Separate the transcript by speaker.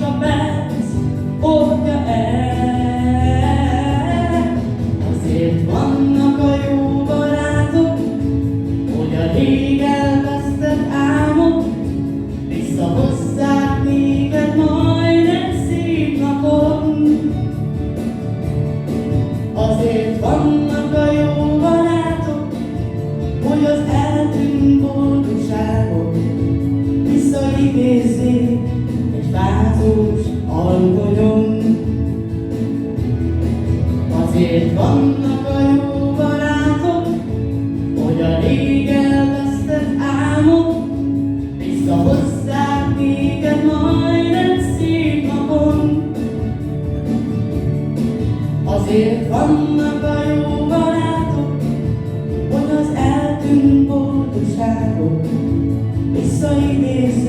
Speaker 1: a perc oldja el. Azért vannak a jó barátok, hogy a rég elvesztett álmok visszahozzák néked majd egy szép napon. Azért vannak a jó barátok, hogy az eltűnt boldogságot visszaidézzék egy fázós alkonyon. Azért vannak a jó barátok, hogy a rég elvesztett álmok visszahozzák néked majd egy szép napon. Azért vannak a jó barátok, hogy az eltűnt boldogságot visszaidézzék